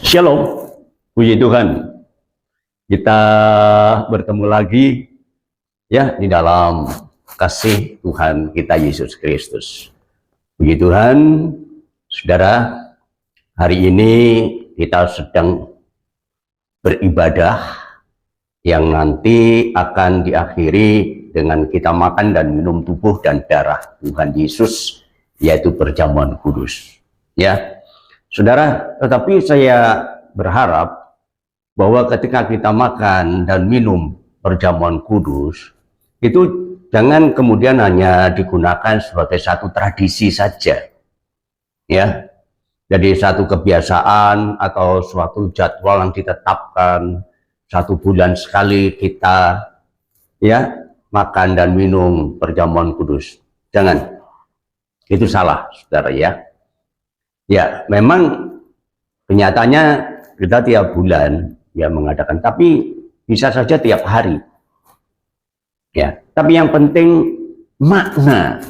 Shalom, puji Tuhan. Kita bertemu lagi ya di dalam kasih Tuhan kita Yesus Kristus. Puji Tuhan, saudara, hari ini kita sedang beribadah yang nanti akan diakhiri dengan kita makan dan minum tubuh dan darah Tuhan Yesus, yaitu perjamuan kudus. Ya. Saudara, tetapi saya berharap bahwa ketika kita makan dan minum perjamuan kudus, itu jangan kemudian hanya digunakan sebagai satu tradisi saja. Ya. Jadi satu kebiasaan atau suatu jadwal yang ditetapkan, 1 bulan sekali kita ya makan dan minum perjamuan kudus. Jangan. Itu salah, saudara ya. Ya, memang kenyataannya kita tiap bulan ya mengadakan, tapi bisa saja tiap hari. Ya, tapi yang penting makna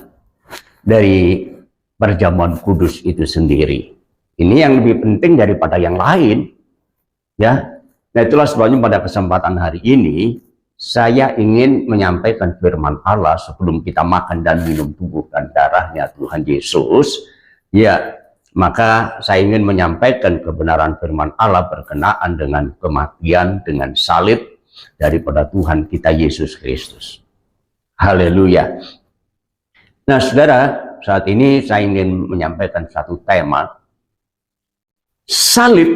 dari perjamuan kudus itu sendiri. Ini yang lebih penting daripada yang lain. Ya. Nah, itulah sebabnya pada kesempatan hari ini saya ingin menyampaikan firman Allah sebelum kita makan dan minum tubuh dan darahnya Tuhan Yesus. Ya, maka saya ingin menyampaikan kebenaran firman Allah berkenaan dengan kematian, dengan salib daripada Tuhan kita Yesus Kristus. Haleluya. Nah, saudara, saat ini saya ingin menyampaikan satu tema. Salib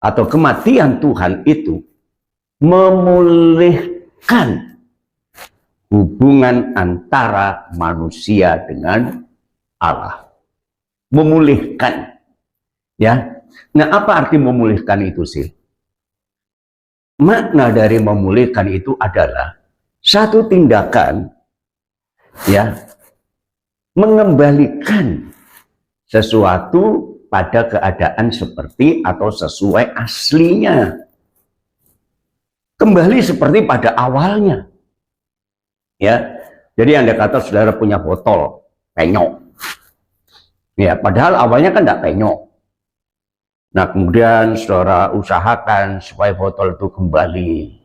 atau kematian Tuhan itu memulihkan hubungan antara manusia dengan Allah. Memulihkan, ya. Nah, apa arti memulihkan itu sih? Makna dari memulihkan itu adalah satu tindakan, ya, mengembalikan sesuatu pada keadaan seperti atau sesuai aslinya, kembali seperti pada awalnya, ya. Jadi Anda kata saudara punya botol penyok. Ya, padahal awalnya kan tidak penyok. Nah, kemudian saudara usahakan supaya botol itu kembali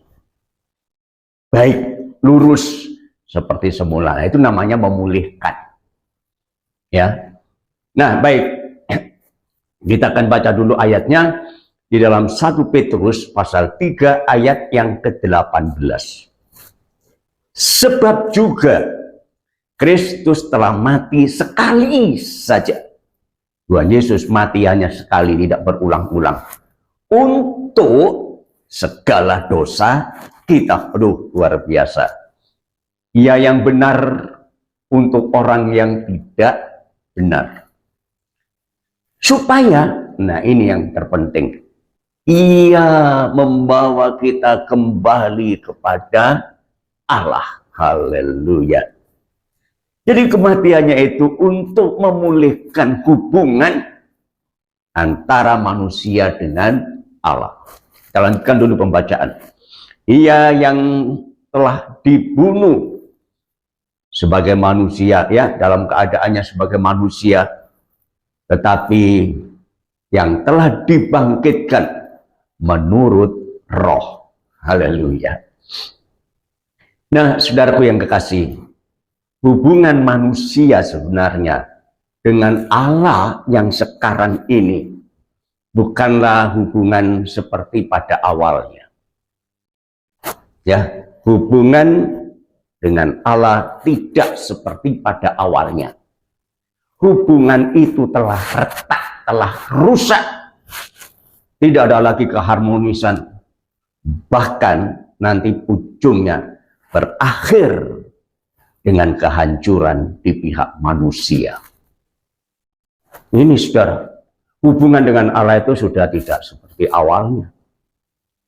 baik, lurus seperti semula. Nah, itu namanya memulihkan. Ya. Nah, baik. Kita akan baca dulu ayatnya di dalam 1 Petrus pasal 3 ayat yang ke-18. Sebab juga Kristus telah mati sekali saja. Tuhan Yesus mati hanya sekali, tidak berulang-ulang. Untuk segala dosa kita. Aduh, luar biasa. Ia yang benar untuk orang yang tidak benar. Supaya, nah ini yang terpenting. Ia membawa kita kembali kepada Allah. Haleluya. Jadi kematiannya itu untuk memulihkan hubungan antara manusia dengan Allah. Kita lanjutkan dulu pembacaan. Ia yang telah dibunuh sebagai manusia, ya, dalam keadaannya sebagai manusia, tetapi yang telah dibangkitkan menurut roh. Haleluya. Nah, saudaraku yang kekasih, hubungan manusia sebenarnya dengan Allah yang sekarang ini bukanlah hubungan seperti pada awalnya. Ya, hubungan dengan Allah tidak seperti pada awalnya. Hubungan itu telah retak, telah rusak. Tidak ada lagi keharmonisan. Bahkan nanti ujungnya berakhir dengan kehancuran di pihak manusia. Ini saudara, hubungan dengan Allah itu sudah tidak seperti awalnya.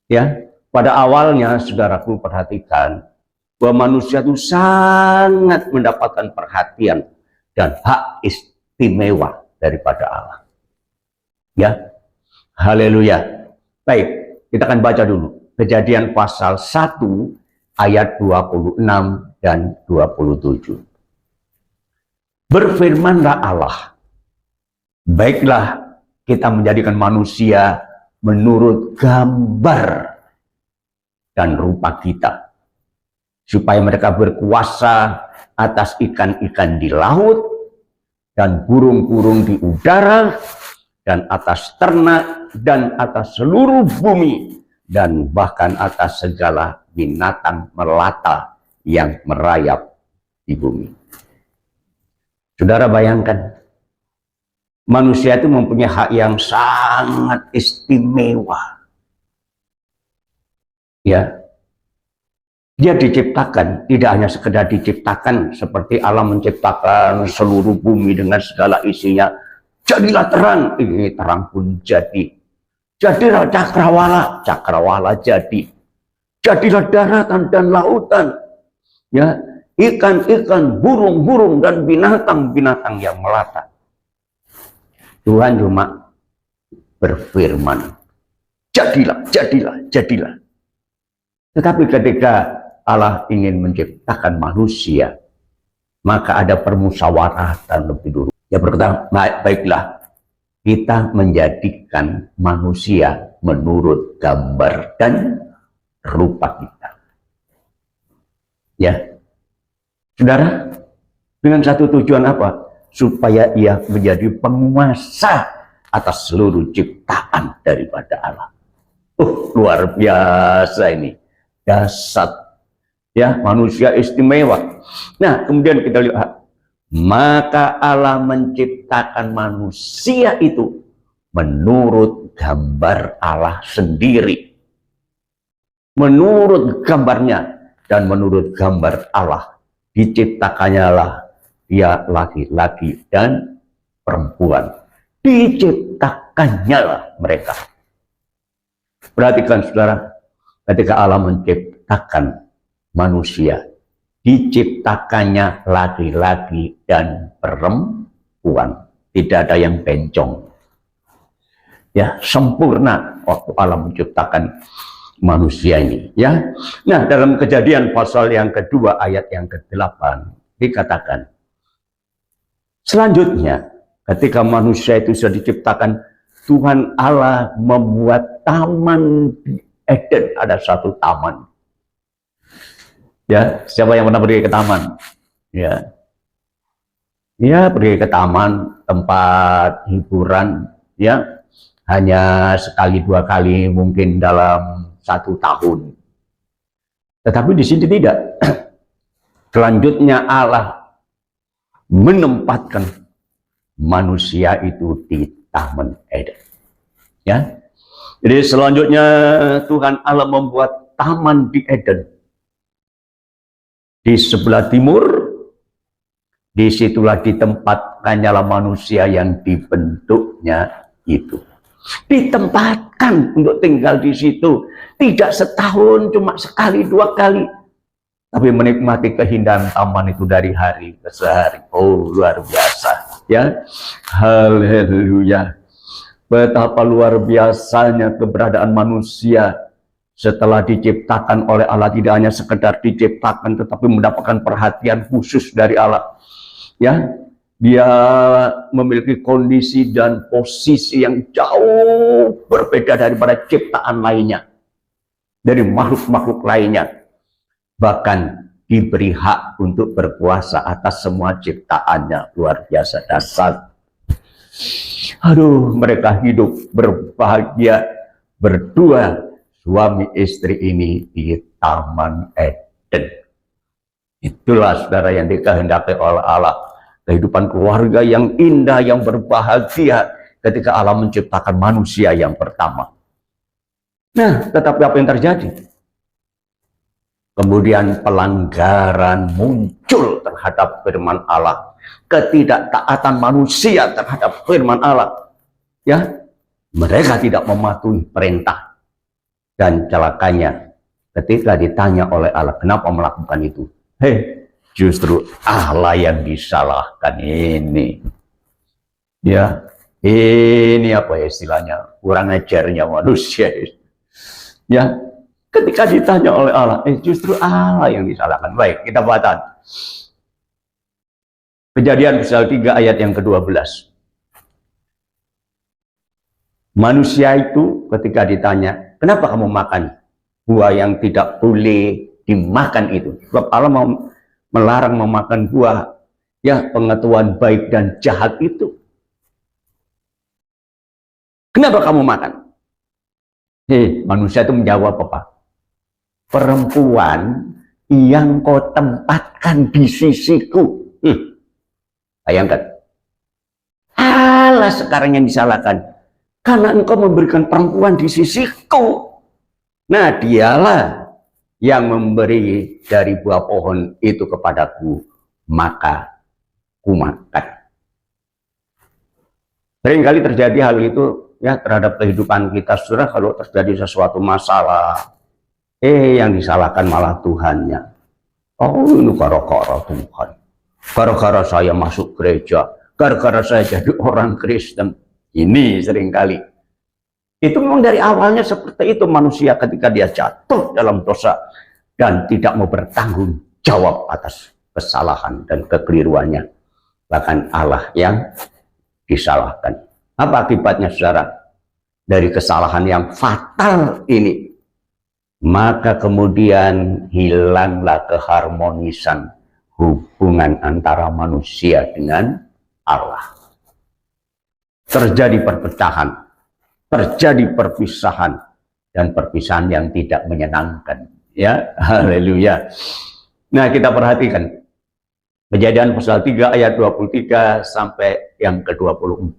Ya, pada awalnya saudaraku perhatikan bahwa manusia itu sangat mendapatkan perhatian dan hak istimewa daripada Allah. Ya, haleluya. Baik, kita akan baca dulu Kejadian pasal 1 ayat 26 dan 27. Berfirmanlah Allah, baiklah kita menjadikan manusia menurut gambar dan rupa kita, supaya mereka berkuasa atas ikan-ikan di laut dan burung-burung di udara dan atas ternak dan atas seluruh bumi dan bahkan atas segala binatang melata yang merayap di bumi. Saudara bayangkan, manusia itu mempunyai hak yang sangat istimewa. Ya, dia diciptakan, tidak hanya sekedar diciptakan seperti Allah menciptakan seluruh bumi dengan segala isinya. Jadilah terang, ini terang pun jadi. Jadilah cakrawala, cakrawala jadi. Jadilah daratan dan lautan. Ya, ikan-ikan, burung-burung dan binatang-binatang yang melata. Tuhan cuma berfirman, jadilah, jadilah, jadilah. Tetapi ketika Allah ingin menciptakan manusia, maka ada permusyawaratan lebih dulu. Ya berkata, baiklah, kita menjadikan manusia menurut gambar dan rupa kita. Ya, saudara, dengan satu tujuan apa? Supaya ia menjadi penguasa atas seluruh ciptaan daripada Allah. Luar biasa ini. Dasar. Ya, manusia istimewa. Nah, kemudian kita lihat, maka Allah menciptakan manusia itu menurut gambar Allah sendiri. Menurut gambarnya dan menurut gambar Allah diciptakannya lah dia laki-laki dan perempuan. Diciptakannya lah mereka. Perhatikan saudara, ketika Allah menciptakan manusia, diciptakannya laki-laki dan perempuan. Tidak ada yang bencong. Ya, sempurna waktu Allah menciptakan manusia ini. Ya, nah dalam Kejadian pasal yang kedua ayat yang ke-8 dikatakan, selanjutnya ketika manusia itu sudah diciptakan, Tuhan Allah membuat taman di Eden. Ada satu taman. Ya, siapa yang pernah pergi ke taman? Ya, ya pergi ke taman, tempat hiburan, ya, hanya sekali dua kali mungkin dalam 1 tahun. Tetapi di sini tidak. Selanjutnya Allah menempatkan manusia itu di Taman Eden. Ya, jadi selanjutnya Tuhan Allah membuat taman di Eden. Di sebelah timur, disitulah ditempatkannya manusia yang dibentuknya itu. Ditempatkan untuk tinggal di situ. Tidak setahun, cuma sekali, 2 kali. Tapi menikmati keindahan taman itu dari hari ke hari. Oh, luar biasa. Ya, haleluya. Betapa luar biasanya keberadaan manusia. Setelah diciptakan oleh Allah, tidak hanya sekedar diciptakan, tetapi mendapatkan perhatian khusus dari Allah. Ya, dia memiliki kondisi dan posisi yang jauh berbeda daripada ciptaan lainnya, dari makhluk-makhluk lainnya. Bahkan diberi hak untuk berkuasa atas semua ciptaannya. Luar biasa, dasar. Aduh, mereka hidup berbahagia berdua, suami istri ini di Taman Eden. Itulah saudara yang dikehendaki oleh Allah. Kehidupan keluarga yang indah, yang berbahagia ketika Allah menciptakan manusia yang pertama. Nah, tetapi apa yang terjadi? Kemudian pelanggaran muncul terhadap firman Allah. Ketidaktaatan manusia terhadap firman Allah. Ya, mereka tidak mematuhi perintah. Dan celakanya, ketika ditanya oleh Allah, kenapa melakukan itu? Justru Allah yang disalahkan ini. Ya, ini apa ya istilahnya? Kurang ajarnya manusia. Ya, ketika ditanya oleh Allah, justru Allah yang disalahkan. Baik, kita baca. Kejadian pasal 3 ayat yang ke-12. Manusia itu ketika ditanya, kenapa kamu makan buah yang tidak boleh dimakan itu? Sebab Allah mau melarang memakan buah ya pengetahuan baik dan jahat itu. Kenapa kamu makan? Manusia itu menjawab apa? Perempuan yang kau tempatkan di sisiku. Bayangkan. Allah sekarang yang disalahkan. Karena engkau memberikan perempuan di sisiku. Nah, dialah yang memberi dari buah pohon itu kepadaku, maka kumakan. Seringkali terjadi hal itu ya terhadap kehidupan kita, saudara. Kalau terjadi sesuatu masalah, yang disalahkan malah Tuhannya. Oh, ini gara-gara Tuhan. Gara-gara saya masuk gereja, gara-gara saya jadi orang Kristen. Ini seringkali. Itu memang dari awalnya seperti itu manusia ketika dia jatuh dalam dosa dan tidak mau bertanggung jawab atas kesalahan dan kekeliruannya. Bahkan Allah yang disalahkan. Apa akibatnya, saudara? Dari kesalahan yang fatal ini, maka kemudian hilanglah keharmonisan hubungan antara manusia dengan Allah. Terjadi perpecahan, terjadi perpisahan, dan perpisahan yang tidak menyenangkan. Ya, haleluya. Nah, kita perhatikan Kejadian pasal 3 ayat 23 sampai yang ke-24.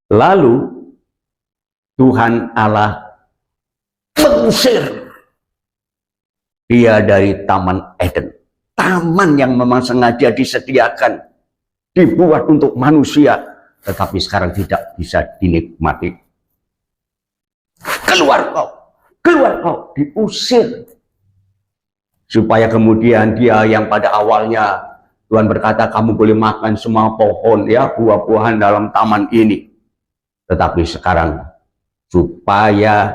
Lalu Tuhan Allah mengusir dia dari Taman Eden. Taman yang memang sengaja disediakan, dibuat untuk manusia, tetapi sekarang tidak bisa dinikmati. Keluar kau, diusir. Supaya kemudian dia yang pada awalnya Tuhan berkata kamu boleh makan semua pohon ya, buah-buahan dalam taman ini. Tetapi sekarang supaya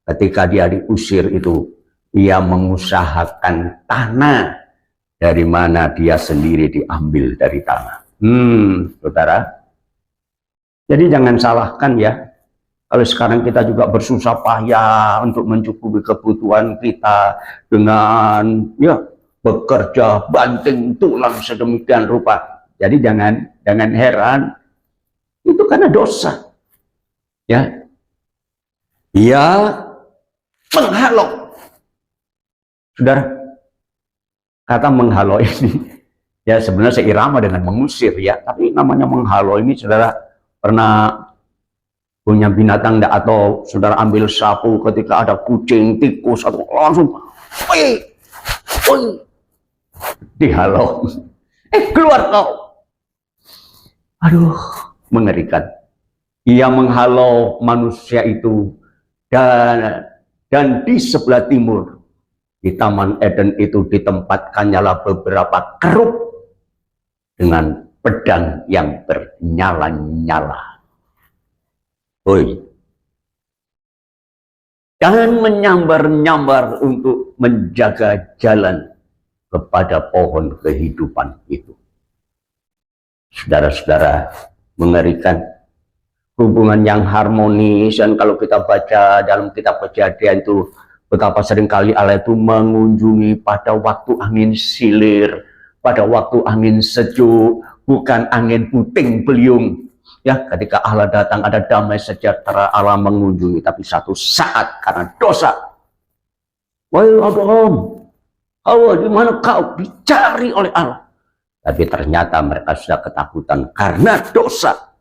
ketika dia diusir itu, ia mengusahakan tanah dari mana dia sendiri diambil dari tanah. Saudara. Jadi jangan salahkan ya. Kalau sekarang kita juga bersusah payah untuk mencukupi kebutuhan kita dengan ya bekerja banting tulang sedemikian rupa. Jadi jangan heran, itu karena dosa. Ya, ia menghalau. Saudara, kata menghalau ini ya sebenarnya seirama dengan mengusir ya, tapi namanya menghalau ini saudara pernah punya binatang enggak, atau saudara ambil sapu ketika ada kucing, tikus atau langsung dihalau, keluar kau. Aduh, mengerikan. Ia menghalau manusia itu dan di sebelah timur di Taman Eden itu ditempatkannya beberapa keruk dengan pedang yang bernyala-nyala. Dan menyambar-nyambar untuk menjaga jalan kepada pohon kehidupan itu. Saudara-saudara, mengerikan. Hubungan yang harmonis, dan kalau kita baca dalam kitab Kejadian itu betapa seringkali Allah itu mengunjungi pada waktu angin silir, pada waktu angin sejuk, bukan angin puting beliung. Ya, ketika Allah datang ada damai sejahtera, Allah mengunjungi, tapi satu saat karena dosa, wahai Adam, Hawa, di mana kau? Dicari oleh Allah. Tapi ternyata mereka sudah ketakutan karena dosa.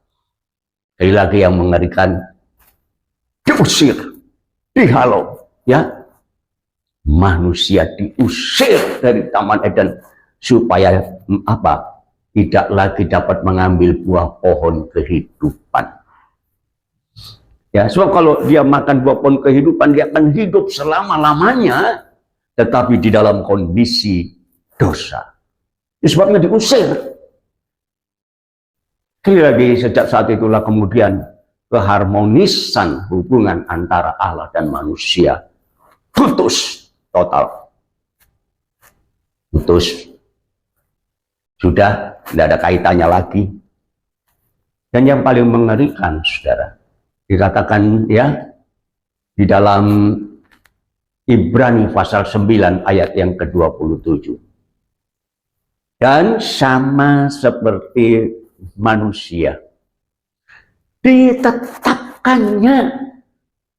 Sekali lagi yang mengerikan, diusir, dihalau, ya. Manusia diusir dari Taman Eden supaya apa? Tidak lagi dapat mengambil buah pohon kehidupan. Ya, sebab kalau dia makan buah pohon kehidupan, dia akan hidup selama-lamanya, tetapi di dalam kondisi dosa. Sebabnya diusir. Sekali lagi, sejak saat itulah kemudian keharmonisan hubungan antara Allah dan manusia putus total. Putus. Sudah tidak ada kaitannya lagi. Dan yang paling mengerikan, saudara, dikatakan ya di dalam Ibrani pasal 9 ayat yang ke-27. Dan sama seperti manusia, ditetapkannya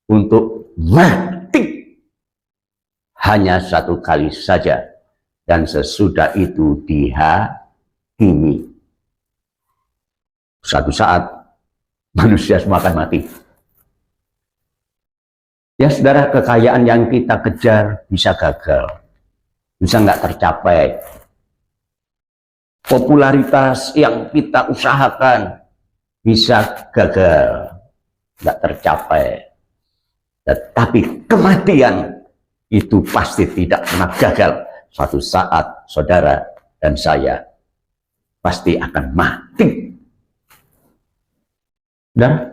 untuk mati hanya satu kali saja, dan sesudah itu dihakimi. Suatu saat manusia semua akan mati. Ya saudara, kekayaan yang kita kejar bisa gagal, bisa nggak tercapai. Popularitas yang kita usahakan bisa gagal, nggak tercapai. Tetapi kematian itu pasti tidak pernah gagal. Suatu saat saudara dan saya pasti akan mati. Dan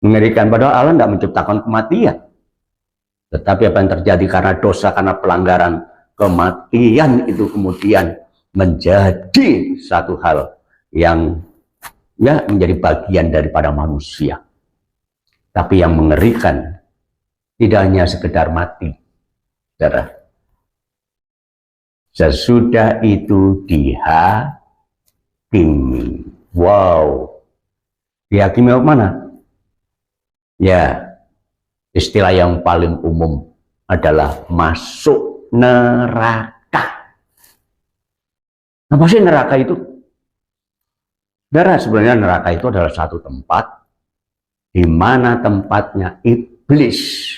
mengerikan, padahal Allah tidak menciptakan kematian. Tetapi apa yang terjadi karena dosa, karena pelanggaran, kematian itu kemudian menjadi satu hal yang ya menjadi bagian daripada manusia. Tapi yang mengerikan tidak hanya sekedar mati, saudara. Sesudah itu dihakimi. Wow. Dihakimi apa mana? Ya, istilah yang paling umum adalah masuk neraka. Apa sih neraka itu? Saudara, sebenarnya neraka itu adalah satu tempat di mana tempatnya iblis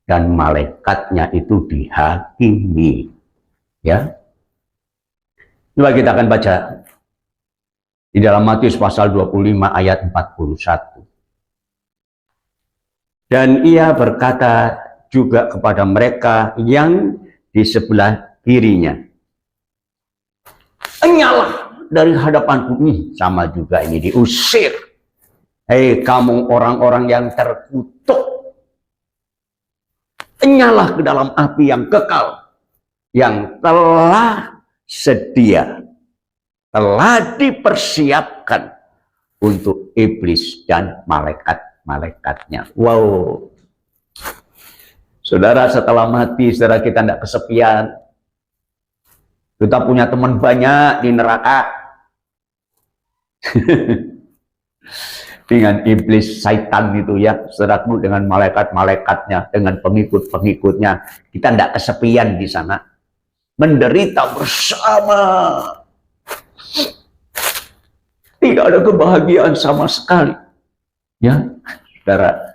dan malaikatnya itu dihakimi. Ya. Coba kita akan baca di dalam Matius pasal 25 ayat 41. Dan ia berkata juga kepada mereka yang di sebelah kirinya, "Enyalah dari hadapanku." Sama juga ini diusir. Hei kamu orang-orang yang terkutuk, enyalah ke dalam api yang kekal, yang telah sedia, telah dipersiapkan untuk iblis dan malaikatnya. Wow. Saudara, setelah mati, saudara, kita tidak kesepian. Kita punya teman banyak di neraka. Dengan iblis, syaitan gitu ya, saudaraku, dengan malaikat-malaikatnya, dengan pengikut-pengikutnya. Kita tidak kesepian di sana. Menderita bersama. Tidak ada kebahagiaan sama sekali. Ya, saudara.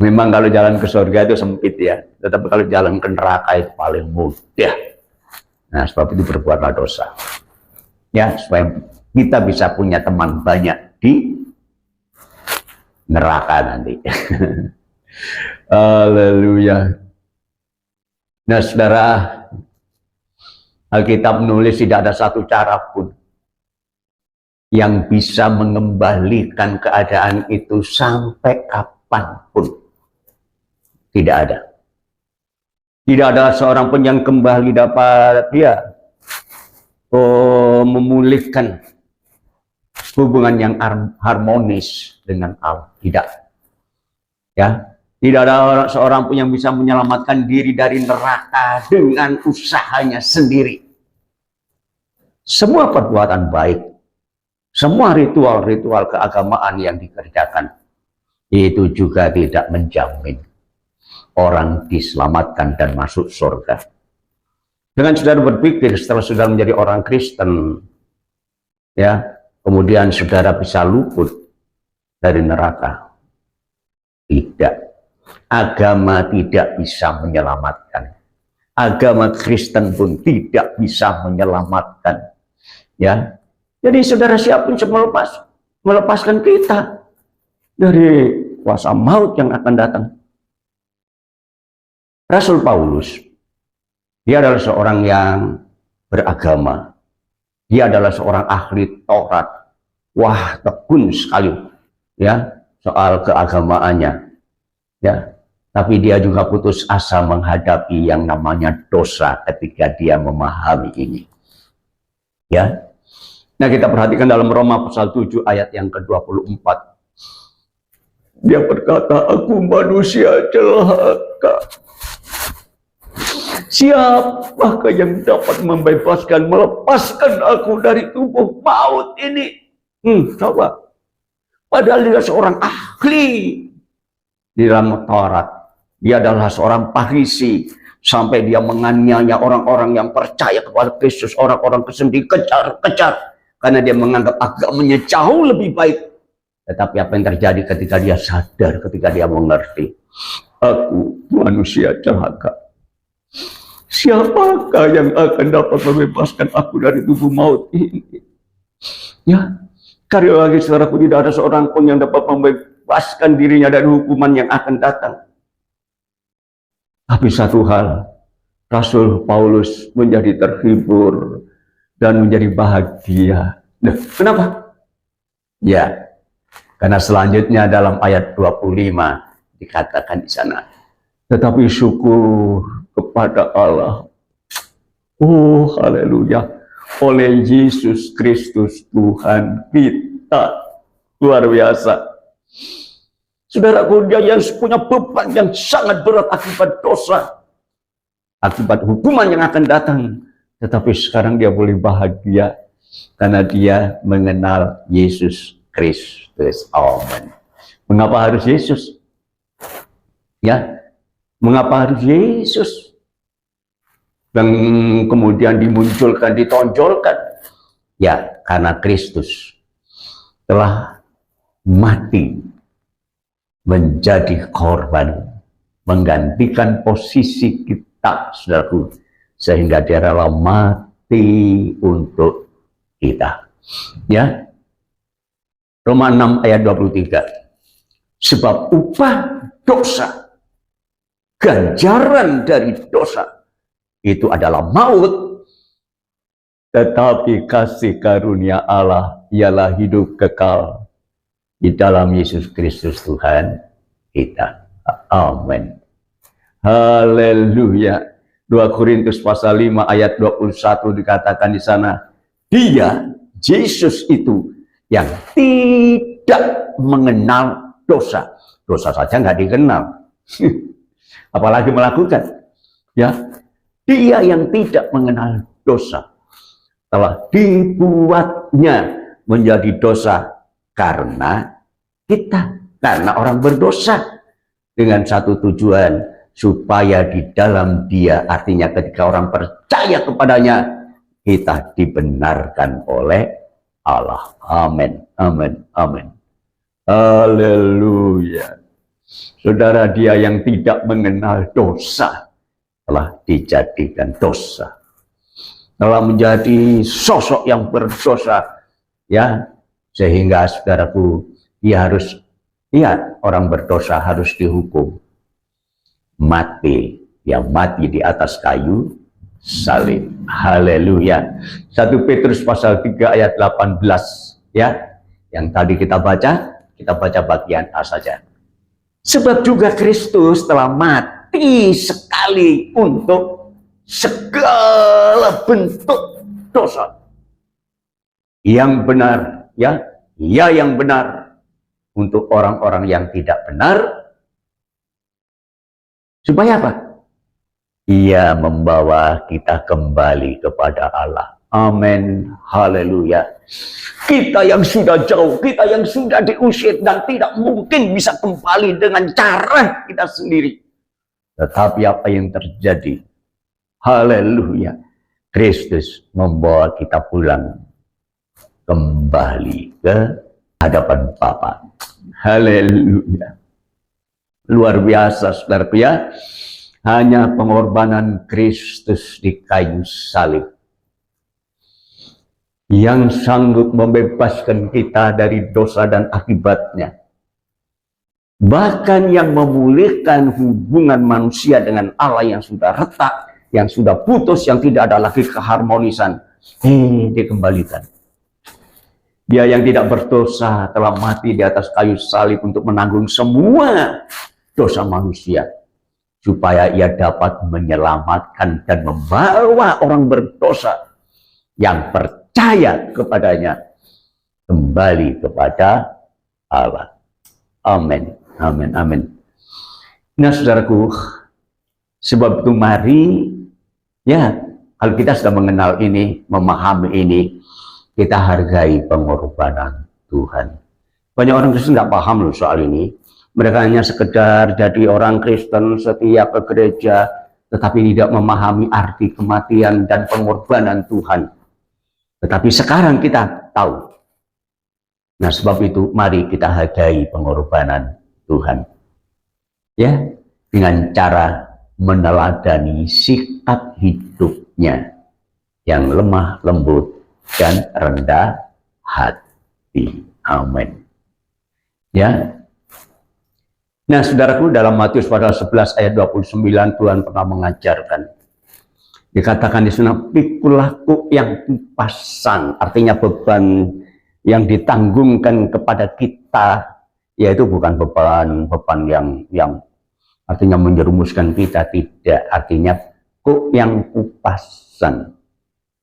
Memang kalau jalan ke surga itu sempit ya. Tetapi kalau jalan ke neraka itu paling mudah. Nah, sebab itu berbuatlah dosa. Ya, supaya kita bisa punya teman banyak di neraka nanti. Haleluya. Nah, saudara, Alkitab menulis tidak ada satu cara pun yang bisa mengembalikan keadaan itu sampai kapanpun. Tidak ada. Tidak ada seorang pun yang kembali dapat memulihkan hubungan yang harmonis dengan Allah. Tidak. Ya, tidak ada seorang pun yang bisa menyelamatkan diri dari neraka dengan usahanya sendiri. Semua perbuatan baik, semua ritual-ritual keagamaan yang dikerjakan, itu juga tidak menjamin orang diselamatkan dan masuk surga. Dengan saudara berpikir setelah saudara menjadi orang Kristen, ya, kemudian saudara bisa luput dari neraka. Tidak. Agama tidak bisa menyelamatkan. Agama Kristen pun tidak bisa menyelamatkan. Ya. Jadi saudara siapapun melepaskan kita dari kuasa maut yang akan datang. Rasul Paulus, dia adalah seorang yang beragama. Dia adalah seorang ahli Taurat. Wah, tekun sekali ya soal keagamaannya. Ya, tapi dia juga putus asa menghadapi yang namanya dosa ketika dia memahami ini. Ya. Nah, kita perhatikan dalam Roma pasal 7 ayat yang ke-24. Dia berkata, aku manusia celaka. Siapakah yang dapat membebaskan, melepaskan aku dari tubuh maut ini? Coba. Padahal dia seorang ahli di dalam Taurat. Dia adalah seorang Farisi. Sampai dia menganiaya orang-orang yang percaya kepada Kristus. Orang-orang Kristen dikejar-kejar. Karena dia menganggap agamanya jauh lebih baik. Tetapi apa yang terjadi ketika dia sadar, ketika dia mengerti. Aku manusia celaka. Siapakah yang akan dapat membebaskan aku dari tubuh maut ini? Ya, sekali lagi saudaraku, tidak ada seorang pun yang dapat membebaskan dirinya dari hukuman yang akan datang. Tapi satu hal, Rasul Paulus menjadi terhibur dan menjadi bahagia. Nah, kenapa? Ya, karena selanjutnya dalam ayat 25 dikatakan di sana, tetapi syukur kepada Allah. Oh, haleluya. Oleh Yesus Kristus Tuhan kita. Luar biasa. Saudaraku, dia yang punya beban yang sangat berat akibat dosa, akibat hukuman yang akan datang. Tetapi sekarang dia boleh bahagia karena dia mengenal Yesus Kristus. Amin. Mengapa harus Yesus? Ya, mengapa harus Yesus? Dan kemudian dimunculkan, ditonjolkan. Ya, karena Kristus telah mati menjadi korban, menggantikan posisi kita, saudaraku, sehingga dia rela mati untuk kita. Ya, Roma 6 ayat 23. Sebab upah dosa, ganjaran dari dosa, itu adalah maut. Tetapi kasih karunia Allah ialah hidup kekal di dalam Yesus Kristus Tuhan kita. Amin. Haleluya. 2 Korintus pasal 5 ayat 21 dikatakan di sana, dia, Yesus itu, yang tidak mengenal dosa. Dosa saja nggak dikenal. Apalagi melakukan. Ya, dia yang tidak mengenal dosa telah dibuatnya menjadi dosa karena kita, karena orang berdosa, dengan satu tujuan, supaya di dalam dia, artinya ketika orang percaya kepadanya, kita dibenarkan oleh Allah. Amin, amin, amin. Haleluya. Saudara, dia yang tidak mengenal dosa telah dijadikan dosa, telah menjadi sosok yang berdosa, ya, sehingga saudaraku, dia harus, ya, orang berdosa harus dihukum mati, yang mati di atas kayu salib. Haleluya. 1 Petrus pasal 3 ayat 18, ya, yang tadi kita baca bagian A saja. Sebab juga Kristus telah mati sekali untuk segala bentuk dosa. Yang benar, ya, yang benar untuk orang-orang yang tidak benar. Supaya apa? Ia membawa kita kembali kepada Allah. Amin. Haleluya. Kita yang sudah jauh, kita yang sudah diusir dan tidak mungkin bisa kembali dengan cara kita sendiri. Tetapi apa yang terjadi? Haleluya. Kristus membawa kita pulang kembali ke hadapan Bapa. Haleluya. Luar biasa, saudaraku, ya. Hanya pengorbanan Kristus di kayu salib yang sanggup membebaskan kita dari dosa dan akibatnya. Bahkan yang memulihkan hubungan manusia dengan Allah yang sudah retak, yang sudah putus, yang tidak ada lagi keharmonisan, dikembalikan. Dia yang tidak berdosa telah mati di atas kayu salib untuk menanggung semua dosa manusia, supaya ia dapat menyelamatkan dan membawa orang berdosa yang percaya percaya kepadanya kembali kepada Allah. Amin, amin, amin. Nah, saudaraku, sebab itu mari, ya, kalau kita sudah mengenal ini, memahami ini, kita hargai pengorbanan Tuhan. Banyak orang Kristen nggak paham loh soal ini. Mereka hanya sekedar jadi orang Kristen, setia ke gereja, tetapi tidak memahami arti kematian dan pengorbanan Tuhan. Tetapi sekarang kita tahu. Nah, sebab itu mari kita hargai pengorbanan Tuhan. Ya, dengan cara meneladani sikap hidupnya yang lemah lembut dan rendah hati. Amin. Ya. Nah, saudaraku, dalam Matius pasal 11 ayat 29 Tuhan pernah mengajarkan. Dikatakan di sana, pikulah kuk yang dipasang, artinya beban yang ditanggungkan kepada kita, yaitu bukan beban yang artinya menjerumuskan kita, tidak, artinya kuk yang kupasang.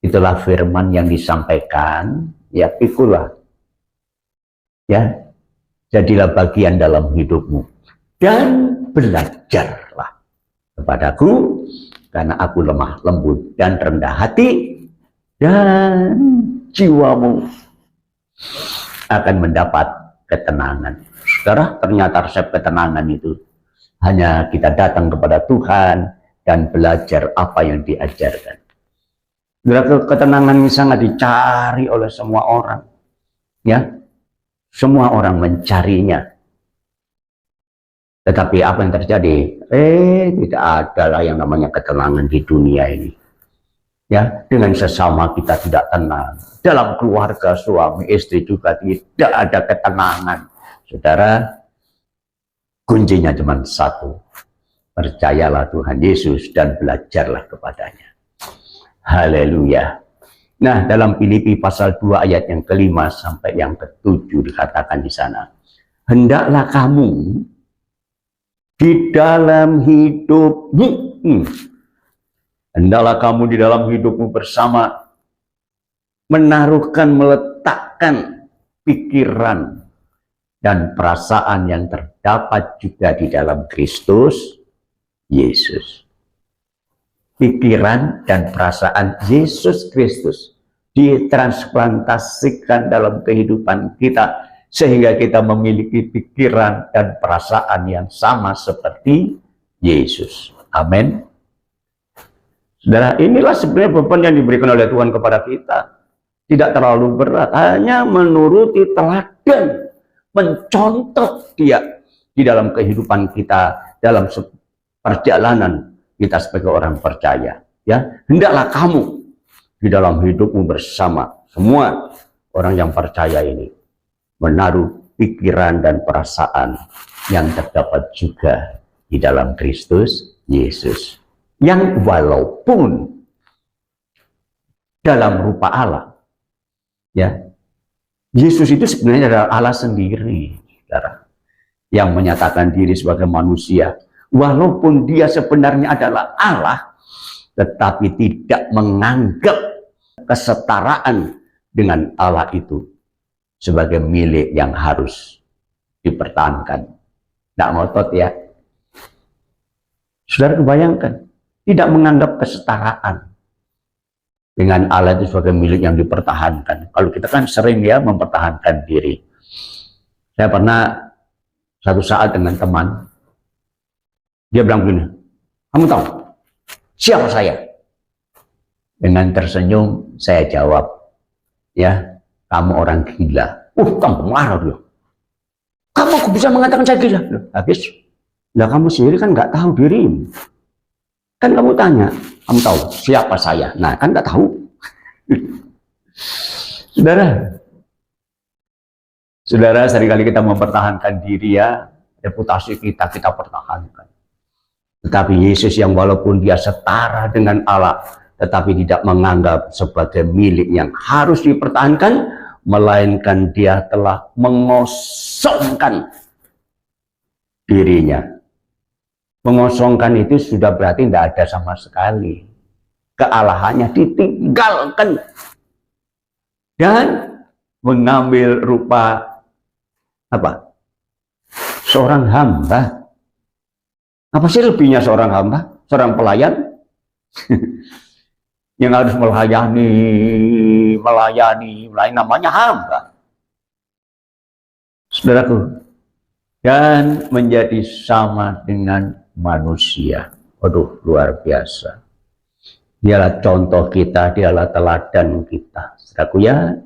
Itulah firman yang disampaikan, ya pikulah. Ya, jadilah bagian dalam hidupmu dan belajarlah kepadaku, karena aku lemah lembut dan rendah hati, dan jiwamu akan mendapat ketenangan. Saudara, ternyata resep ketenangan itu hanya kita datang kepada Tuhan dan belajar apa yang diajarkan. Ketenangan ini sangat dicari oleh semua orang. Ya, semua orang mencarinya. Tetapi apa yang terjadi? Tidak ada lah yang namanya ketenangan di dunia ini. Ya, dengan sesama kita tidak tenang. Dalam keluarga suami istri juga tidak ada ketenangan. Saudara, kuncinya cuma satu. Percayalah Tuhan Yesus dan belajarlah kepadanya. Haleluya. Nah, dalam Filipi pasal 2 ayat yang ke-5 sampai yang ke-7 dikatakan di sana, hendaklah kamu di dalam hidupmu, hendaklah kamu di dalam hidupmu bersama menaruhkan, meletakkan pikiran dan perasaan yang terdapat juga di dalam Kristus Yesus. Pikiran dan perasaan Yesus Kristus ditransplantasikan dalam kehidupan kita, sehingga kita memiliki pikiran dan perasaan yang sama seperti Yesus. Amin. Saudara, inilah sebenarnya beban yang diberikan oleh Tuhan kepada kita. Tidak terlalu berat, hanya menuruti teladan, mencontoh Dia di dalam kehidupan kita, dalam perjalanan kita sebagai orang percaya. Ya, hendaklah kamu di dalam hidupmu bersama semua orang yang percaya ini menaruh pikiran dan perasaan yang terdapat juga di dalam Kristus Yesus, yang walaupun dalam rupa Allah, ya, Yesus itu sebenarnya adalah Allah sendiri, saudara, yang menyatakan diri sebagai manusia. Walaupun dia sebenarnya adalah Allah, tetapi tidak menganggap kesetaraan dengan Allah itu sebagai milik yang harus dipertahankan. Tidak ngotot ya. Saudara bayangkan, tidak menganggap kesetaraan dengan Allah itu sebagai milik yang dipertahankan. Kalau kita kan sering ya mempertahankan diri. Saya pernah satu saat dengan teman, dia bilang begini, kamu tahu siapa saya? Dengan tersenyum saya jawab, ya, kamu orang gila. Kamu marah dia. Kamu kok bisa mengatakan saya gila? Habis, lah kamu sendiri kan nggak tahu dirimu. Kan kamu tanya, kamu tahu siapa saya? Nah, kan nggak tahu. Saudara, seringkali kita mempertahankan diri, ya, reputasi kita pertahankan. Tetapi Yesus yang walaupun dia setara dengan Allah, tetapi tidak menganggap sebagai milik yang harus dipertahankan, melainkan dia telah mengosongkan dirinya. Mengosongkan itu sudah berarti tidak ada sama sekali. Kealahannya ditinggalkan. dan mengambil rupa apa? Seorang hamba. Apa sih lebihnya seorang hamba? Seorang pelayan yang harus melayani, namanya hamba. Saudaraku, dan menjadi sama dengan manusia. Waduh, luar biasa. Dialah contoh kita, dialah teladan kita. Saudaraku ya,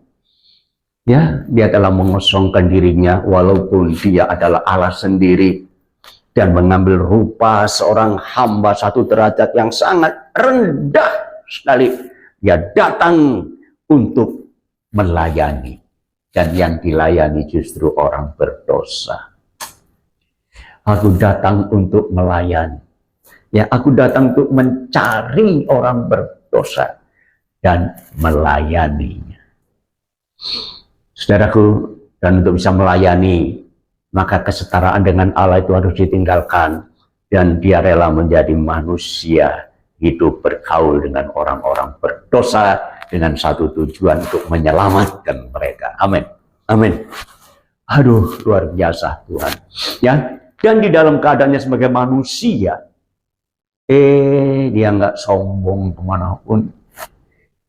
dia telah mengosongkan dirinya walaupun dia adalah Allah sendiri dan mengambil rupa seorang hamba satu derajat yang sangat rendah sekali. Dia datang untuk melayani, dan yang dilayani justru orang berdosa. Aku datang untuk melayani. Ya, aku datang untuk mencari orang berdosa dan melayaninya. Saudaraku, dan untuk bisa melayani, maka kesetaraan dengan Allah itu harus ditinggalkan, dan dia rela menjadi manusia, hidup bergaul dengan orang-orang berdosa dengan satu tujuan untuk menyelamatkan mereka. Amin. Amin. Aduh, luar biasa Tuhan. Ya, dan di dalam keadaannya sebagai manusia, dia nggak sombong kemanapun.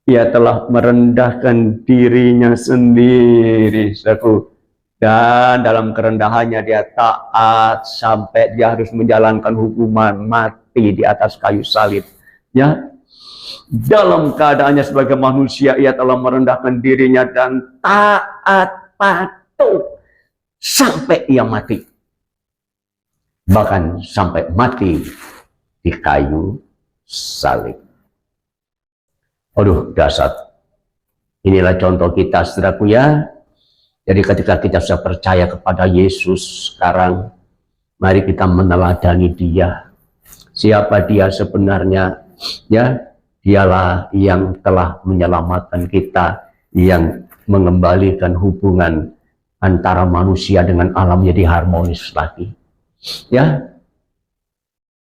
Ia telah merendahkan dirinya sendiri, saudaraku. Dan dalam kerendahannya dia taat sampai dia harus menjalankan hukuman mati di atas kayu salib. Ya, dalam keadaannya sebagai manusia, ia telah merendahkan dirinya dan taat patuh sampai ia mati. Bahkan sampai mati di kayu salib. Aduh, dasar. Inilah contoh kita, saudaraku ya. Jadi ketika kita sudah percaya kepada Yesus sekarang, mari kita meneladani dia. Siapa dia sebenarnya? Ya, dialah yang telah menyelamatkan kita, yang mengembalikan hubungan antara manusia dengan alam menjadi harmonis lagi. Ya,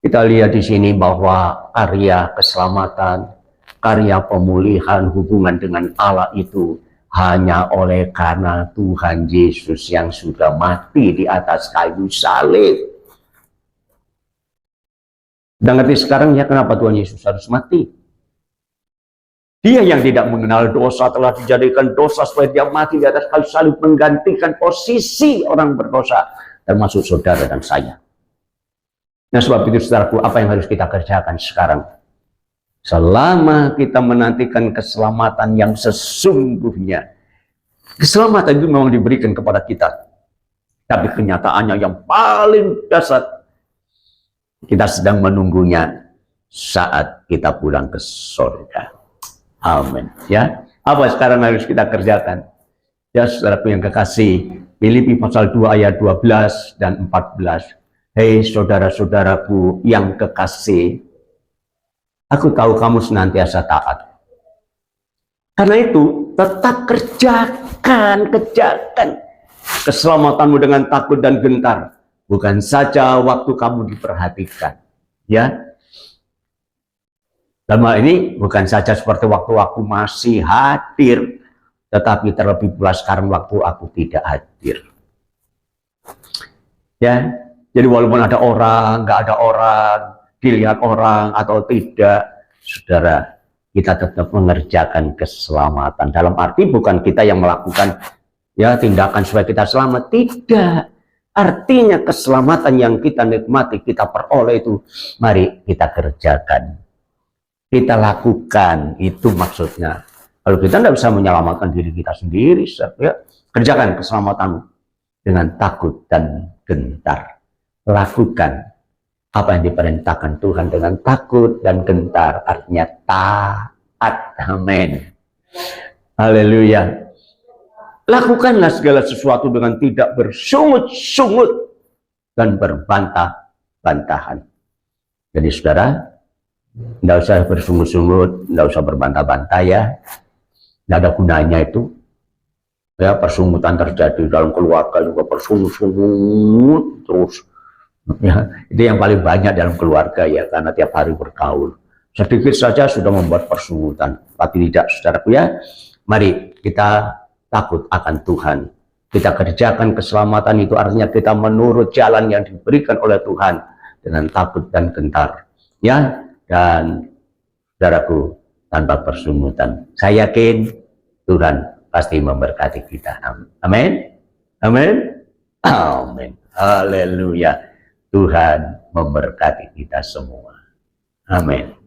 kita lihat di sini bahwa karya keselamatan, karya pemulihan hubungan dengan Allah itu hanya oleh karena Tuhan Yesus yang sudah mati di atas kayu salib. Dan ngerti sekarang ya kenapa Tuhan Yesus harus mati? Dia yang tidak mengenal dosa telah dijadikan dosa supaya dia mati di atas kayu salib menggantikan posisi orang berdosa, termasuk saudara dan saya. Nah, sebab itu saudaraku, apa yang harus kita kerjakan sekarang? Selama kita menantikan keselamatan yang sesungguhnya, keselamatan itu memang diberikan kepada kita, tapi kenyataannya yang paling dasar, kita sedang menunggunya saat kita pulang ke surga. Amin. Ya, apa sekarang harus kita kerjakan? Ya, saudaraku yang kekasih, Filipi pasal 2 ayat 12 dan 14. Hei saudara-saudaraku yang kekasih, aku tahu kamu senantiasa taat. Karena itu, tetap kerjakan keselamatanmu dengan takut dan gentar. Bukan saja waktu kamu diperhatikan. Ya. Dalam hal ini, bukan saja seperti waktu aku masih hadir, tetapi terlebih pula sekarang waktu aku tidak hadir. Ya, jadi walaupun ada orang, nggak ada orang, dilihat orang atau tidak, saudara, kita tetap mengerjakan keselamatan. Dalam arti bukan kita yang melakukan ya tindakan supaya kita selamat, tidak. Artinya keselamatan yang kita nikmati, kita peroleh itu, mari kita kerjakan, kita lakukan, itu maksudnya. Kalau kita tidak bisa menyelamatkan diri kita sendiri, ya, kerjakan keselamatanmu dengan takut dan gentar. Lakukan apa yang diperintahkan Tuhan dengan takut dan gentar, artinya taat. Amin. Haleluya. Lakukanlah segala sesuatu dengan tidak bersungut-sungut dan berbantah-bantahan. Jadi saudara, tidak usah bersungut-sungut, tidak usah berbantah-bantah ya. Tidak ada gunanya itu. Ya, persungutan terjadi dalam keluarga juga bersungut-sungut terus. Ya, itu yang paling banyak dalam keluarga ya, karena tiap hari bergaul. Sedikit saja sudah membuat persungutan. Tapi tidak, saudaraku ya, Mari kita takut akan Tuhan. Kita kerjakan keselamatan itu artinya kita menurut jalan yang diberikan oleh Tuhan dengan takut dan gentar. Ya, dan saudaraku, tanpa persungutan. Saya yakin Tuhan pasti memberkati kita. Amin. Amin. Amin. Haleluya. Tuhan memberkati kita semua. Amin.